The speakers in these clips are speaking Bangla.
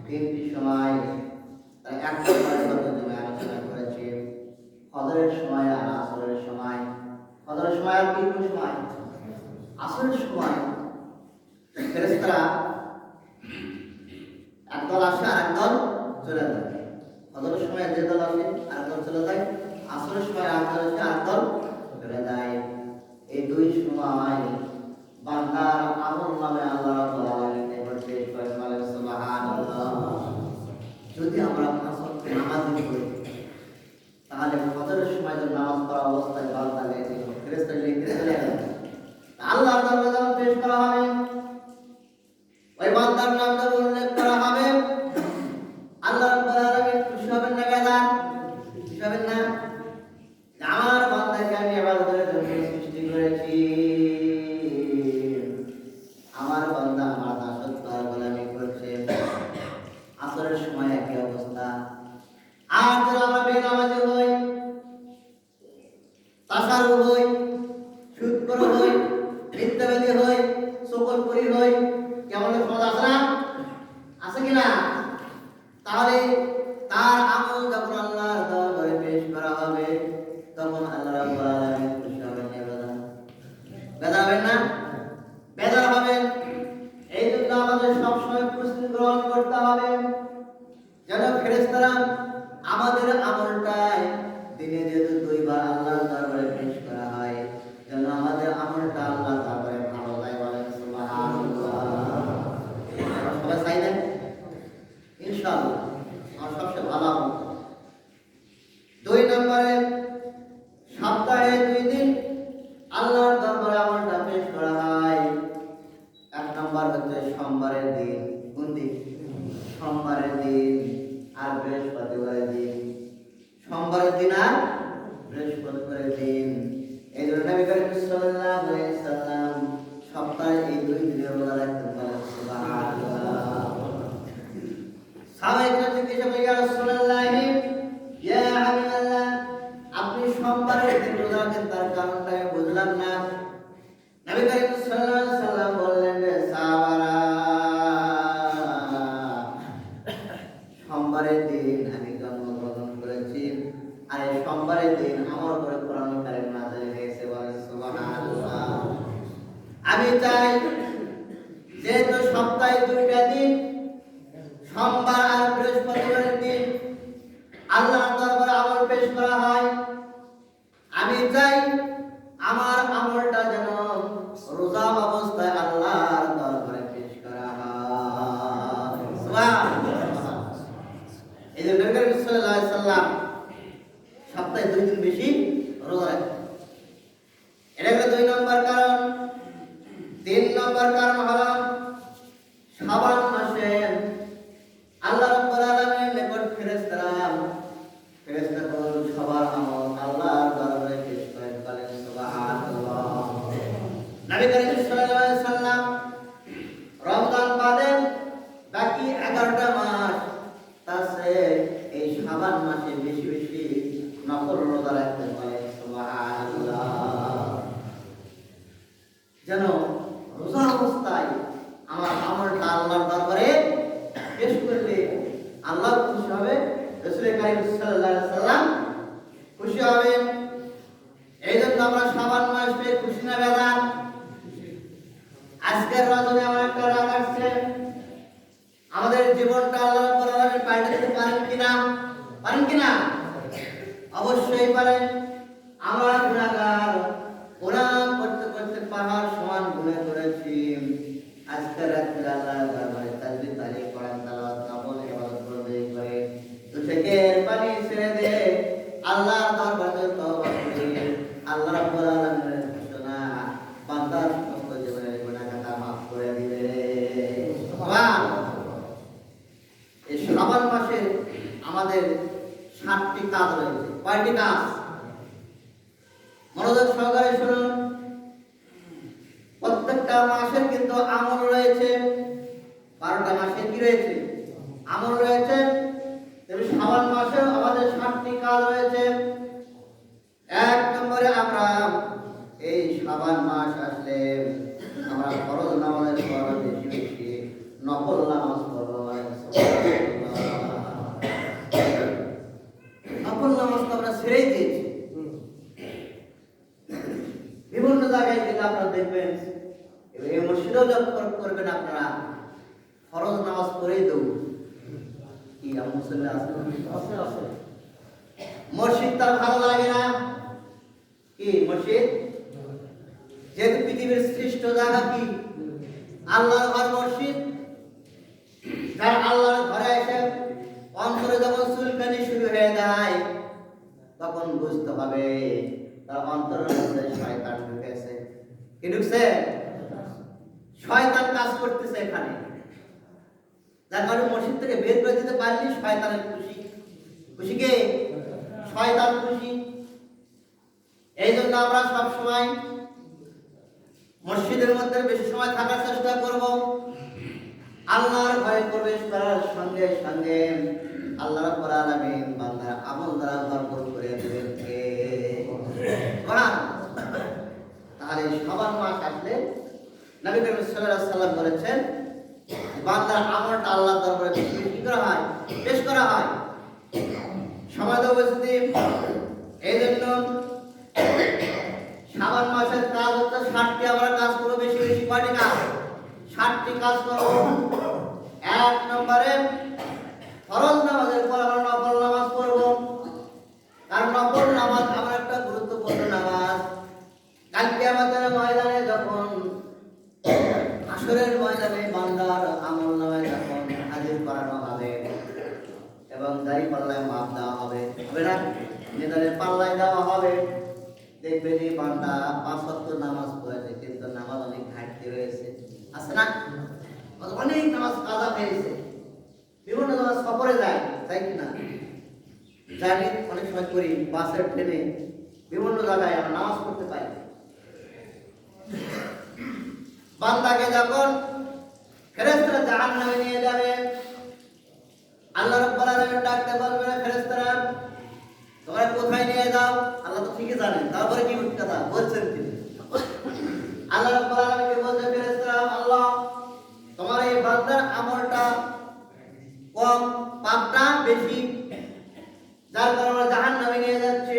তিনটি সময় এক নম্বরের মাধ্যমে আলোচনা করেছি ফজরের সময় আর আসরের সময়। ফজরের সময় আর কি সময়? আসরের সময় ফেরেশতারা একদল আসে আর একদল চলে যায়। ফজরের সময় যে দল আসে আর একদল চলে যায়, আসরের সময় একদল আসে আর একদল চলে যায়। এই দুই সময় বান্দার আমল নামে আল্লাহ রাব্বুল আলামিন পেশ করেন, বলেন সুবহানাল্লাহ। যদি আমরা আসর নামাজ পড়ি তাহলে ফজরের সময় যে নামাজ পড়া অবস্থায় বান্দা লেখে ফেরেশতা লিখতে চলে যাবে, আল্লাহর দরবারে যখন পেশ করা হবে ওই বান্দার নামটা উল্লেখ করা হবে। আল্লাহ রাব্বুল আলামিন খুশি হবেন না? বেজার খুশি হবেন না? আমার বান্দাকে আমি ইবাদতের জন্য সৃষ্টি করেছি, আমার বান্দা আমার দাসত্বের গোলামি করছে। আসরের সময় একই অবস্থা। আর যারা আমরা বেনামাজি হই, তাসারু হই, সুদখোর হই, মিথ্যাবাদী হই, সকলপুরি হই, কেমন সমাজ আছে না? আছে কিনা? তাহলে তার আমল যখন আল্লাহর দরবারে পেশ করা হবে তখন আল্লাহ রাব্বুল আলামিন খুশি হবেন না? বেজার হবেন না? বেজার হবেন। এই জন্য আমাদের সবসময় প্রস্তুতি গ্রহণ করতে হবে যেন ফেরেশতারা আমাদের আমলটাই দিনে যেহেতু দুইবার আল্লাহর দরবারে পেশ করা হয় যেন আমাদের আমলটা আল্লাহর দরবারে ভালো হয়, বলেন সুবহানাল্লাহ। সবাই চাই না ইনশাআল্লাহ আমার সবচেয়ে ভালো আমল। 2 নম্বরে সপ্তাহে 2 দিন আল্লাহর দরবারে আমলটা পেশ করা হয়। 1 নম্বর হচ্ছে সোমবারের দিন। কোন দিন? সোমবারের দিন আর বৃহস্পতিবারের দিন। সোমবারের দিন আর বৃহস্পতিবারের দিন। এই জন্য নবী করিম সাল্লাল্লাহু আলাইহি সাল্লাম সপ্তাহে এই 2 দিনে রোজা রাখতেন, বলেন সুবহানাল্লাহ। সাহাবায়ে কেরাম জিজ্ঞাসা করলেন, ইয়া রাসূলুল্লাহ, ইয়া হাবিবাল্লাহ, আপনি সোমবারের দিন রোজা রাখেন, তার কারণটা আমি বুঝলাম না। নবী করিম সাল্লাল্লাহু আলাইহি সাল্লাম বললেন, সাহাবারা, সোমবারের দিন আমি জন্মগ্রহণ করেছি আর এই সোমবারের দিন আমার উপরে কোরআন কারীম নাযিল হয়েছে, বলেন সুবহানাল্লাহ। আমি চাই যেহেতু সপ্তাহে 2টা দিন সোমবার আর বৃহস্পতিবারের দিন আল্লাহর দরবারে আমল পেশ করা হয়, আমি চাই আমার আমলটা যেন রোজা অবস্থায় আল্লাহর দরবারে পেশ করা হয়। সুবহানাল্লাহ। এই যে নবী করিম সাল্লাল্লাহু আলাইহি সাল্লাম সপ্তাহে 2 দিন বেশি রোজা রাখেন। এটা হলো 2 নম্বর কারণ। 3 নম্বর কারণ হলো শাবান মাসে আল্লাহ রাব্বুল আলামিনের নিকট ফেরেশতাগণ সবার আমল আল্লাহর দরবারে পেশ করেন, বলেন সুবহানাল্লাহ। নবী করিম সাল্লাল্লাহু আলাইহি সাল্লাম রমজান বাদে বাকি 11টা মাস তাছে এই শাবান মাসে বেশি বেশি নফল রোজা রাখতেন, বলেন সুবহানাল্লাহ। যেন রোজা অবস্থায় আমার আমলটা আল্লাহর দরবারে পেশ করলে আল্লাহ খুশি হবে, রাসূল কারীম সাল্লাল্লাহু আলাইহি সাল্লাম খুশি হবেন। এই জন্য আমরা শাবান মাস পেয়ে খুশি না বেজার? আজকের রজনী আমার একটা রাগ আসছে, আমাদের জীবনটা আল্লাহ রাব্বুল আলামিন পাল্টে দিতে পারেন কিনা? পারেন কিনা? অবশ্যই পারেন। আমরা গুনাহগার, গুনাহ করতে করতে পাহাড় সমান গুনাহ করেছি। আজকে রাতে আল্লাহর দরবারে তাসবিহ তাহলিল কোরআন তেলাওয়াত নফল ইবাদত করে দুচোখের পানি ছেড়ে দে আল্লাহর দরবারে তওবা করি। আল্লাহ রাব্বুল আলামিনের ঘোষণা, বান্দার সমস্ত জীবনের গুনাহ খাতা মাফ করে দিবে। সুবহানাল্লাহ। এই শাবান মাসে আমাদের 7টি কাজ রয়েছে। কয়টি কাজ? মনোযোগ সহকারে শুনুন। প্রত্যেকটা মাসের কিন্তু আমল রয়েছে। 12টা মাসে কি রয়েছে? আমল রয়েছে। তবে শাবান মাসে আমাদের 7টি কাজ রয়েছে। 1 নম্বরে আমরা এই শাবান মাস আসলে আমরা ফরজ নামাজের পর বেশি বেশি নফল নামাজ পড়ব। করবেন আপনারা ফরজ নামাজ পড়েই দেব কি মুসল্লি আছে মসজিদ তার ভালো লাগে না কি মসজিদ যেহেতু পৃথিবীর শ্রেষ্ঠ জায়গা কি আল্লাহর ঘর মসজিদ যার আল্লাহর ঘরে এসে অন্তরে যখন চুলকানি শুরু হয়ে যায় তখন বুঝতে হবে তার অন্তরের মধ্যে শয়তান ঢুকেছে কি ঢুকছে শয়তান কাজ করতেছে এখানে যার কারণে মসজিদ থেকে বের করে দিতে পারলি শয়তানের খুশি খুশি কে শয়তান খুশি এই জন্য আমরা সবসময় মসজিদের মধ্যে বেশি সময় থাকার চেষ্টা করব আল্লাহর ঘরে প্রবেশ করার সঙ্গে সঙ্গে আল্লাহ রাব্বুল আলামিন বান্দার আমল দ্বারা ভরপুর করে দেবেন কে কোরআন তাহলে শাবান মাস আসলে নবী করিম সাল্লাল্লাহু আলাইহি সাল্লাম বলেছেন বান্দার আমলটা আল্লাহর দরবারে বেশি করা হয় পেশ করা হয় সমাজ উপস্থিতি এই জন্য শাবান মাসের কাজ হচ্ছে 60টি আমরা কাজ করব বেশি বেশি কয়টি কাজ 60টি কাজ করব এক নম্বরে ফরজ নামাজের পর আমরা নফল নামাজ পড়ব কারণ নফল নামাজ আমার একটা গুরুত্বপূর্ণ নামাজ কাল কিয়ামতের ময়দানে যখন হাসরের ময়দানে বান্দার আমল নামায় যখন হাজির করানো হবে এবং দাড়ি পাল্লায় মাপ দেওয়া হবে হবে না মেদানের পাল্লায় দেওয়া হবে দেখবে যে বান্দা 5 ওয়াক্ত নামাজ পড়েছে কিন্তু নামাজ অনেক ঘাটতি রয়েছে আছে না অনেক নামাজ কাজা হয়েছে বিভিন্ন নামাজ সফরে যায় তাই কি না জানি অনেক সময় করি বাসের ট্রেনে বিভিন্ন জায়গায় আমরা নামাজ পড়তে পাই বান্দাকে যখন ফেরেশতারা জাহান্নামে নিয়ে যাবে আল্লাহ রাব্বুল আলামিন ডাকতে বলবেন ফেরেশতারা তোমরা কোথায় নিয়ে যাও আল্লাহ তো ঠিকই জানেন তারপরে কি কথা বলছেন তিনি আল্লাহ রাব্বুল আলামিনকে বলতে ফেরেশতারা আল্লাহ তোমার এই বান্দার আমলটা কম পাপটা বেশি যার কারণে জাহান্নামে নিয়ে যাচ্ছে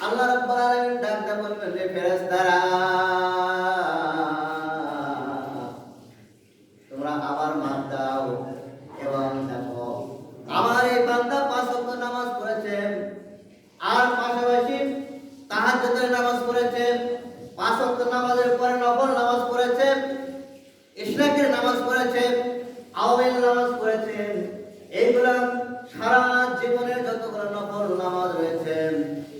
আল্লাহ রাব্বুল আলামিন ডাকতে বলবেন যে ফেরেশতারা তোমরা আবার মাপ দাও এবং দেখো আমার এই বান্দা 5 ওয়াক্ত নামাজ পড়েছে আর পাশাপাশি তাহাজ্জুদের নামাজ পড়েছে 5 ওয়াক্ত নামাজের পরে নফল নামাজ পড়েছে ইশরাকের নামাজ পড়েছে আওয়ামের নামাজ পড়েছে এইগুলা সারা জীবনের যতগুলো নফল নামাজ রয়েছে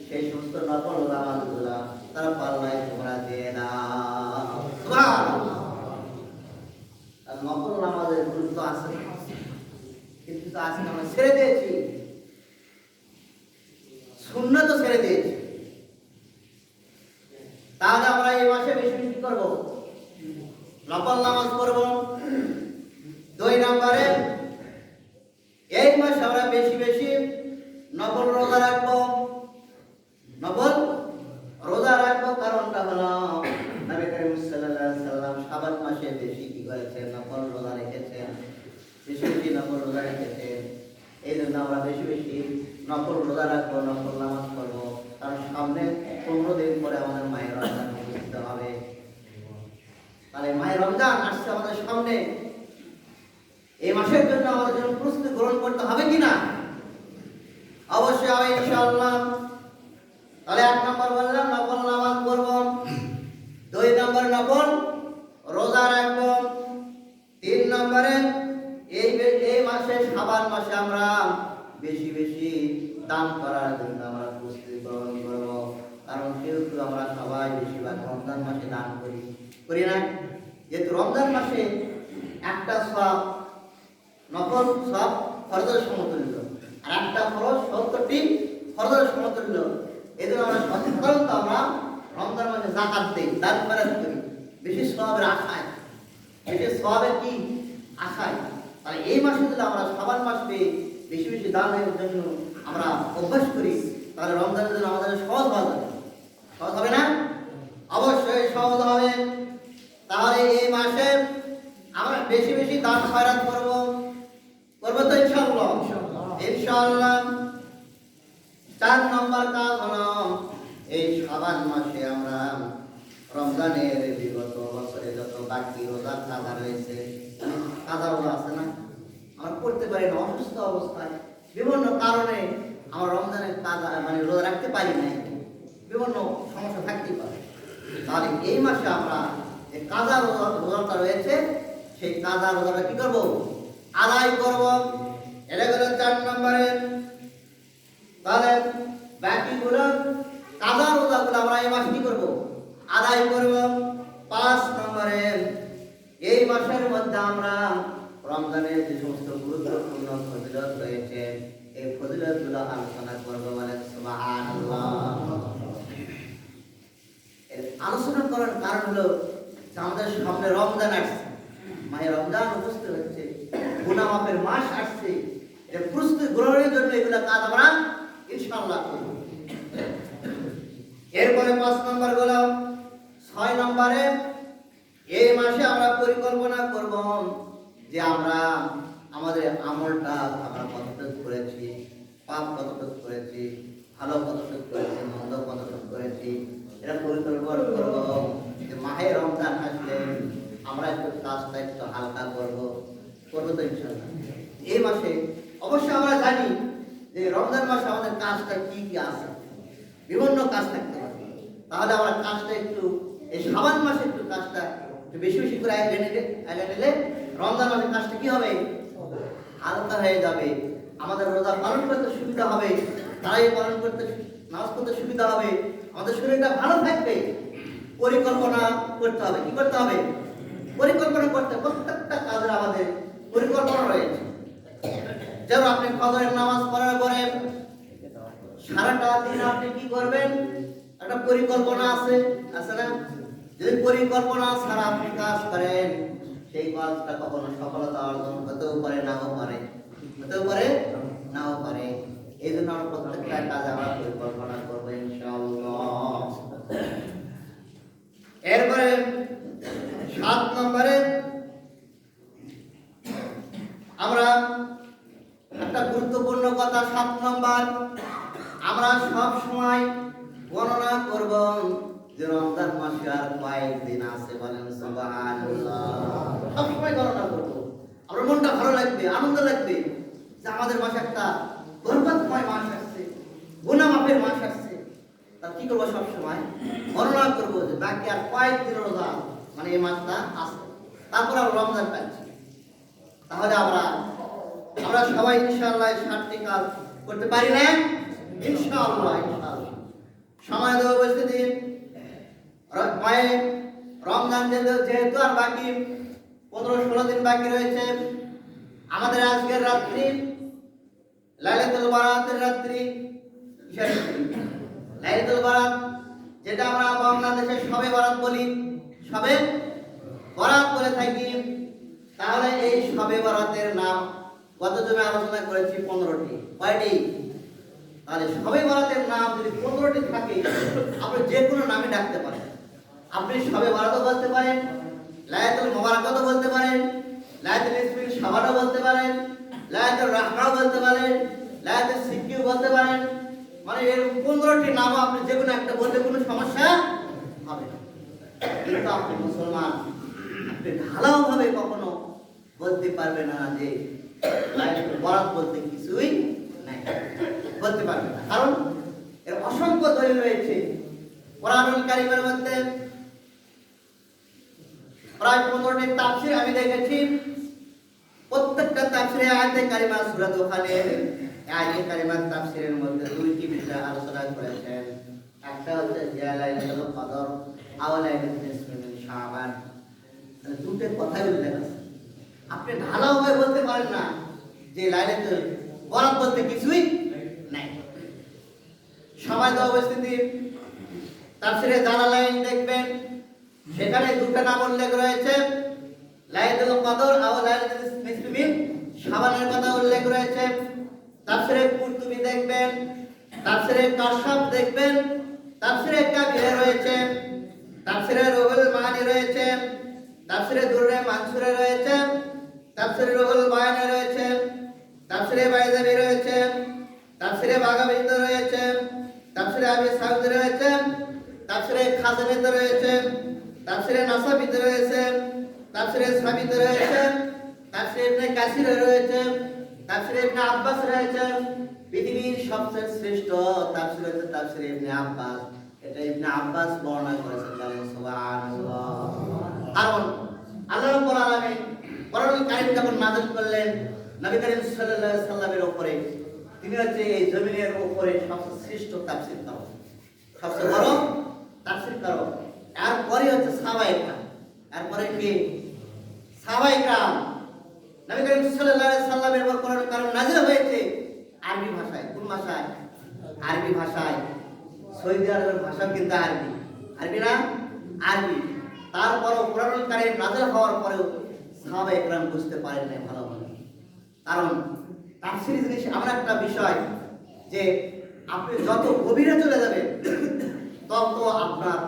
সেই সমস্ত নফল নামাজগুলা তার পাল্লায় তোমরা দিয়ে দাও সুবহানাল্লাহ আর নফল নামাজের গুরুত্ব আছে কিন্তু তো আজকে আমরা ছেড়ে দিয়েছি সুন্নাত তো ছেড়ে দিয়েছি তাহলে আমরা এই মাসে বেশি বেশি করব নফল নামাজ পড়ব 2 নম্বরে এই মাসে আমরা বেশি বেশি নফল রোজা রাখবো নফল রোজা রাখবো কারণটা হলো নবী করিম সাল্লাল্লাহু আলাইহি সাল্লাম শাবান মাসে বেশি কি করেছেন নফল রোজা রেখেছেন বেশি বেশি নফল রোজা রেখেছেন এই জন্য আমরা বেশি বেশি নফল রোজা রাখবো নফল নামাজ পড়বো কারণ সামনে 15 দিন পরে আমাদের মায়ের রমজান উপস্থিত হবে তাহলে মায়ের রমজান আসছে আমাদের সামনে এই মাসের জন্য আমাদের জন্য প্রস্তুতি গ্রহণ করতে হবে কিনা অবশ্যই হবে ইনশাআল্লাহ তাহলে 1 নম্বর বললাম নফল নামাজ পড়ব 2 নম্বর নফল রোজা রাখব 3 নম্বরে এই মাসে শাবান মাসে আমরা বেশি বেশি দান করার জন্য আমরা প্রস্তুতি গ্রহণ করব কারণ যেহেতু আমরা সবাই বেশিরভাগ রমজান মাসে দান করি না যেহেতু রমজান মাসে একটা সওয়াব নফল সওয়াব ফরজের সমতুল্য আর একটা ফরজ 70টি ফরজের সমতুল্য এজন্য আমরা সাধারণত আমরা রমজান মাসে যাকাত দেই দান খয়রাত করি বেশি সওয়াবের আশায় বেশি সওয়াবের কি আশায় তাহলে এই মাসে যদি আমরা শাবান মাস পেয়ে বেশি বেশি দানের জন্য আমরা অভ্যাস করি তাহলে রমজানের জন্য আমাদের সহজ হবে সহজ হবে না অবশ্যই সহজ হবে তাহলে এই মাসে আমরা বেশি বেশি দান খয়রাত করব তো ইনশাআল্লাহ ইনশাআল্লাহ 4 নম্বর কাজ হলো এই শাবান মাসে আমরা রমজানের বিগত বছরে যত বাকি রোজা কাজা রয়েছে, কাজা রোজা আছে না, আমরা করতে পারি না, অসুস্থ অবস্থায় বিভিন্ন কারণে আমরা রমজানের কাজা মানে রোজা রাখতে পারি না, বিভিন্ন সমস্যা থাকতেই পারে। তাহলে এই মাসে আমরা যে কাজা রোজাটা রয়েছে, সেই কাজা রোজাটা কি করবো? আদায় করব। এটা গেল 4 নম্বরে। তাহলে বাকিগুলো কাজা রোজাগুলো আমরা এই মাসে কি করবো? আদায় করব। 5 নম্বরে, এই মাসের মধ্যে আমরা রমজানের যে সমস্ত গুরুত্বপূর্ণ ফজিলত রয়েছে, এই ফজিলতগুলো আলোচনা করবো। বলেন সুবহানাল্লাহ। আলোচনা করার কারণ হলো যে আমাদের সামনে রমজান আসছে, মাহে রমজান উপস্থিত হচ্ছে, গুনাহ মাফের মাস আসছে। এর প্রস্তুতি গ্রহণের জন্য এগুলা কাজ আমরা ইনশাআল্লাহ করব। এরপরে 5 নম্বর গুলো। 6 নম্বরে, এই মাসে আমরা পরিকল্পনা করব যে আমরা আমাদের আমলটা আমরা কতটুকু করেছি, পাপ কতটুকু করেছি, ভালো কতটুকু করেছি, মন্দ কতটুকু করেছি, এটা পরিকল্পনা করব যে মাহে রমজান আসলে আমরা একটু কাজটা একটু হালকা করবো তো ইনশাআল্লাহ। এই মাসে অবশ্যই আমরা জানি যে রমজান মাসে আমাদের কাজটা কি কি আছে, বিভিন্ন কাজ থাকতে পারে। তাহলে আমরা কাজটা একটু এই শাবান মাসে একটু কাজটা একটু বেশি বেশি করে আগে নিলে রমজান মাসে কাজটা কি হবে? হালকা হয়ে যাবে। আমাদের রোজা পালন করতে সুবিধা হবে, তারাই পালন করতে, নামাজ পড়তে সুবিধা হবে, আমাদের শরীরটা ভালো থাকবে। পরিকল্পনা করতে হবে। কি করতে হবে? পরিকল্পনা করতে। প্রত্যেকটা কাজের আমাদের পরিকল্পনা রয়েছে। যেমন আপনি ফজরের নামাজ পড়ার পরে সারাটা দিন আপনি কি করবেন, একটা পরিকল্পনা আছে না? যদি পরিকল্পনা ছাড়া আপনি কাজ করেন, সেই কাজটা কখনো সফলতা অর্জন হতেও পারে, নাও পারে, হতেও পারে, নাও পারে। এই জন্য আমরা প্রত্যেকটা কাজ আমরা পরিকল্পনা করবো ইনশাআল্লাহ। এরপরে 7 নম্বরে আমরা একটা গুরুত্বপূর্ণ কথা। 7 নম্বর, আমরা সব সময় গণনা করব যে রমজান মাসে আর কয়েকদিন আছে। বলেন সুবহানাল্লাহ। সব সময় গণনা করব। আমার মনটা ভালো লাগবে, আনন্দ লাগবে যে আমাদের মাসে একটা বরকতময় মাস আসছে, গুনাহ মাফের মাস আসছে। তা কি করবো? সব সময় গণনা করবো যে বাকি আর কয়েকদিন রোজা মানে এই মাসটা আছে, তারপর আমরা রমজান পাচ্ছি। তাহলে আমরা সবাই ইনশাআল্লাহ 7টি কাজ করতে পারি না ইনশাআল্লাহ। সময় দেওয়া উপস্থিতি, রমজান যেহেতু আর বাকি 15-16 দিন বাকি রয়েছে, আমাদের আজকের রাত্রি লাইলাতুল বারাতের রাত্রি। লাইলাতুল বারাত, যেটা আমরা বাংলাদেশে শবে বরাত বলি, শবে বরাত বলে থাকি। তাহলে এই শবে বরাতের নাম গত জমে আলোচনা করেছি 15টি। কয়টি? তাহলে শবে বরাতের নাম যদি 15টি থাকে, আপনি যে কোনো নামে ডাকতে পারেন। আপনি শবে বরাতও বলতে পারেন, লাইলাতুল মুবারাকাতও বলতে পারেন, লাইলাতুল ইসমিল শাবানও বলতে পারেন, লাইলাতুল রাহমাও বলতে পারেন, লাইলাতুল সিদ্দিও বলতে পারেন। মানে এর 15টি নাম আপনি যে কোনো একটা বলতে কোনো সমস্যা হবে না। কিন্তু আপনি মুসলমান, আপনি ঢালাও ভাবে কখনো বলতে পারবে না যে লাইলাতুল বরাত বলতে কিছুই নাই, বলতে পারবে না। কারণ এর অসংখ্য দলিল রয়েছে কোরআনুল কারীমের মধ্যে। প্রায় 15টি তাফসীর আমি দেখেছি। প্রত্যেকটা তাফসীরে আয়াতে কারিমা সূরা দুখানের আয়াতে কারিমার তাফসীরের মধ্যে 2টি বিষয় আলোচনা করেছেন। একটা হচ্ছে লাইলাতুল কদর, আও লাইলাতুল নিসফি মিন শাবান। দুটো কথাই উল্লেখ আছে। আপনি ঢালাও ভাবে বলতে পারেন না যে লাইলাতুল বরাত বলতে কিছুই নাই। সময় দেওয়া উপস্থিতি, তাফসীরে জালালাইন দেখবেন, সেখানে দুটো নাম উল্লেখ রয়েছে, লাইলাতুল কদর আর লাইলাতুল নিসফি মিন শাবানের কথা উল্লেখ রয়েছে। তাফসীরে কুরতুবী দেখবেন, তাফসীরে কাশফ দেখবেন, তাফসীরে কাবিরে রয়েছে, তাফসীরে রুহুল মানি রয়েছে, তাফসীরে দুররে মানসুরে রয়েছে, তাফসীরে রুহুল বায়ানে রয়েছে, তাফসীরে বাইজাবি রয়েছে, তাফসীরে বাগাবিতে রয়েছে, তাফসীরে আবি সাউদ রয়েছে, তাফসীরে খাজানিতে রয়েছে, তাফসিরে নাসাবিতে রয়েছে, তাফসিরে সাবিতে রয়েছে, তাফসিরে ইবনে কাসিরে রয়েছে, তাফসিরে ইবনে আব্বাস রয়েছে। পৃথিবীর সবচেয়ে শ্রেষ্ঠ তাফসির হচ্ছে তাফসিরে ইবনে আব্বাস। এটা ইবনে আব্বাস বর্ণনা করেছেন, বলেন সুবহানাল্লাহ। কারণ আল্লাহ রাব্বুল আলামিন কোরআনুল কারীম যখন নাযিল করলেন নবী করিম সাল্লাল্লাহু আলাইহি সাল্লামের উপরে, তিনি হচ্ছে এই জমিনের উপরে সবচেয়ে শ্রেষ্ঠ তাফসীর কারক, সবচেয়ে বড় তাফসীর কারক। এরপরে হচ্ছে সাহাবায়ে কেরাম, এরপরে কি সাহাবায়ে কেরাম। নবী করিম সাল্লাল্লাহু আলাইহি সাল্লামের উপর কোরআনুল কারীম নাযিল হয়েছে আরবি ভাষায়। কোন ভাষায়? আরবি ভাষায়। সৌদি আরবের ভাষা কিন্তু আরবি, আরবি না? আরবি। তারপরও কোরআনুল কারীম নাযিল হওয়ার পরেও সাহাবায়ে কেরাম বুঝতে পারেন না ভালোভাবে। কারণ তাফসীর জিনিস এমন একটা বিষয় যে আপনি যত গভীরে চলে যাবেন তত আপনার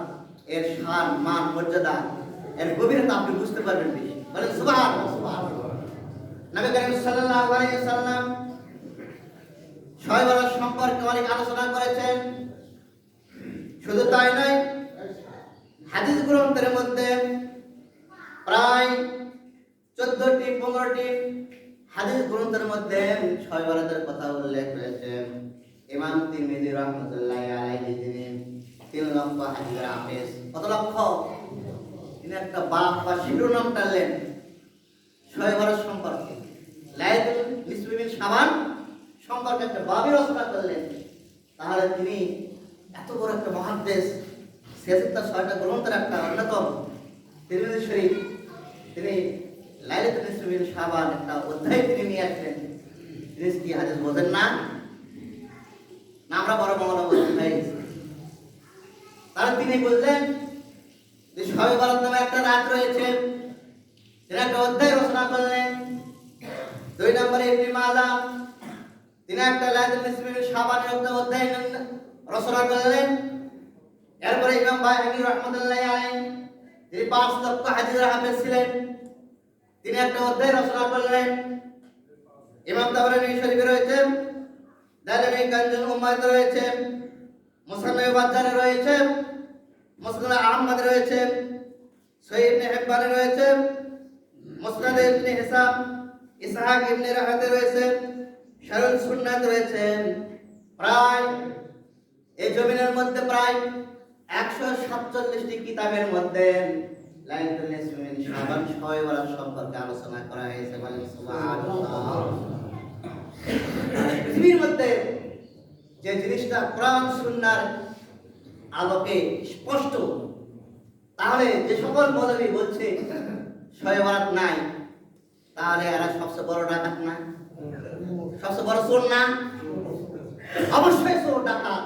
এর শান মান মর্যাদা এর গভীরতা আপনি বুঝতে পারবেন বেশি। বলেন সুবহানাল্লাহ, সুবহানাল্লাহ। নবী করিম সাল্লাল্লাহু আলাইহি সাল্লাম শবে বরাত সম্পর্কে অনেক আলোচনা করেছেন। শুধু তাই নয়, হাদিস গ্রন্থের মধ্যে প্রায় 14টি 15টি হাদিস গ্রন্থের মধ্যে শবে বরাতের কথা উল্লেখ হয়েছে। ইমাম তিরমিজি রাহমাতুল্লাহি আলাইহি তিনি 3 লক্ষ হাদিসের হাফেজ। কত লক্ষ? তিনি একটা বাপ বা শিরোনাম টানলেন শবে বরাত সম্পর্কে, লাইলাতুল নিসফি মিন শাবান সম্পর্কে একটা বাবই রচনা করলেন। তাহলে তিনি এত বড় একটা মুহাদ্দিস, 6টা গ্রন্থের একটা অন্যতম তিরমিজি শরীফ, তিনি লাইলাতুল নিসফি মিন শাবান একটা অধ্যায় তিনি নিয়ে আসলেন। তিনি কি হাদিস বোঝেন না? না আমরা বড় বড় বোঝেন ভাই? তাহলে তিনি বললেন যে শবে বরাত নামে একটা রাত রয়েছে, তিনি একটা অধ্যায় রচনা করলেন। 2 নম্বরে ইবনে মাজাহ, তিনি একটা লাইলাতুল নিসফি মিন শাবানের একটা অধ্যায় রচনা করলেন। এরপরে ইমাম বাইহাকী রাহমাতুল্লাহি আলাইহি, তিনি 5 লক্ষ হাদিসের হাফেজ ছিলেন, তিনি একটা অধ্যায় রচনা করলেন। ইমাম তাবরানী শরীফে রয়েছে, দালাইল কানজুল উম্মাতে রয়েছে, মুসান্নাফ বাজ্জারে রয়েছে, মুসনাদ আহমদ রয়েছে, সহিহ ইবনে হিব্বানে রয়েছে, মুসনাদ ইবনে হিসাম, ইসহাক ইবনে রাহাতে রয়েছে, শারহুল সুন্নাত রয়েছে। প্রায় এই জমিনের মধ্যে প্রায় 147টি কিতাবের মধ্যে লাইলাতুল নিসফি মিন শাবান শবে বরাত সম্পর্কে আলোচনা করা হয়েছে। বলেন সুবহানাল্লাহ। পৃথিবীর মধ্যে যে জিনিসটা কোরআন সুন্নাহর আলোকে স্পষ্ট, তাহলে যে সকল মৌলবী বলছে শবে বরাত নাই, তাহলে এরা সবচেয়ে বড় ডাকাত না? সবচেয়ে বড় চোর না? অবশ্যই চোর ডাকাত।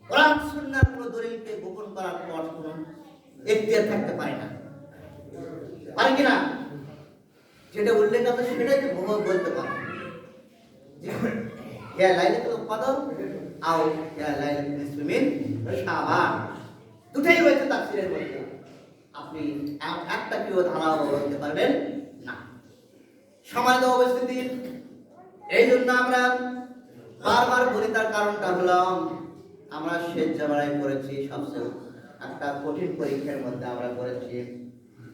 কোরআন সুন্নাহর কোন দলিলকে গোপন করার পর কোন এখতিয়ার থাকতে পারে না, পারে কিনা? যেটা উল্লেখ আছে সেটাই তো বহু বলতে পারে। ইয়া লাইলাতুল কদর আও ইয়া লাইলাতুল নিসফি মিন শাবান, দুটাই রয়েছে তাফসীরের মধ্যে। আপনি একটা কেউ ধারাও বলতে পারবেন না। সমাজ অবস্থিতি, এই জন্য আমরা বারবার বলি, তার কারণটা হলো আমরা শেষ জামানায় করেছি সবচেয়ে একটা কঠিন পরীক্ষার মধ্যে আমরা করেছি।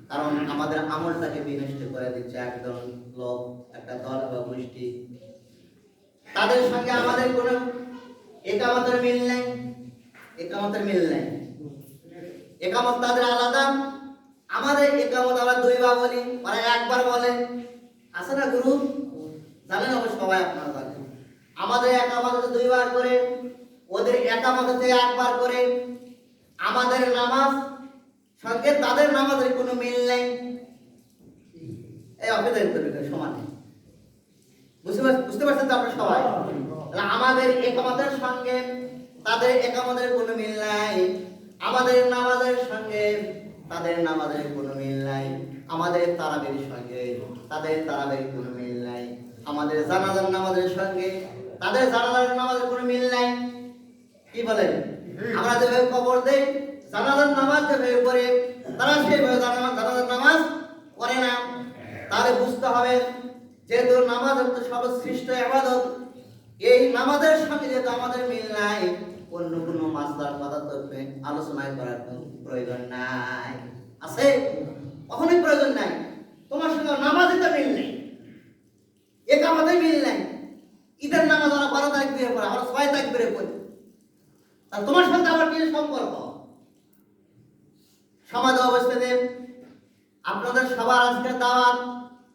কারণ আমাদের আমলটাকে বিনষ্ট করে দিচ্ছে একজন লোক, একটা দল বা গোষ্ঠী। তাদের সঙ্গে আমাদের কোনো একামতের মিল নেই, একামতের মিল নেই। একামত তাদের আলাদা, আমাদের একামত আমরা 2 বার বলি, ওরা 1 বার বলে। আছে না গুরু? জানেন অবশ্য সবাই, আপনারা জানেন। আমাদের একামত 2 বার করে, ওদের একামত 1 বার করে। আমাদের নামাজ সঙ্গে তাদের নামাজের কোনো মিল নেই। এই অপেদের সমান। বুঝতে পারছেন তো আপনারা সবাই? আমাদের একামতের সঙ্গে তাদের একামতের কোনো মিল নাই, আমাদের নামাজের সঙ্গে তাদের নামাজের কোনো মিল নাই, আমাদের তারাবির সঙ্গে তাদের তারাবির কোনো মিল নাই, আমাদের জানাজার নামাজের সঙ্গে তাদের জানাজার নামাজের কোনো মিল নাই। কি বলেন? আমরা যেভাবে কবর দেই, জানাজার নামাজ যেভাবে পড়ে, তারা সেইভাবে জানাজার নামাজ পড়ে না। তাহলে বুঝতে হবে যেহেতু নামাজ হচ্ছে সর্বশ্রেষ্ঠ ইবাদত, এই নামাজের সঙ্গে যেহেতু আমাদের মিল নাই, অন্য কোনো মাসলার কথা তো আলোচনায় করার কোনো প্রয়োজন নাই। আছে? কখনোই প্রয়োজন নাই। তোমার সঙ্গে নামাজে তো মিল নেই, একামতে মিল নাই। ঈদের নামাজ আমরা 12 তারিখ দিয়ে পড়ে, আমরা 6 তারিখ করে পড়ি। আর তোমার সাথে আমার কি সম্পর্ক? সমাজ অবস্থাতে আপনাদের সবার আজকের দাওয়াত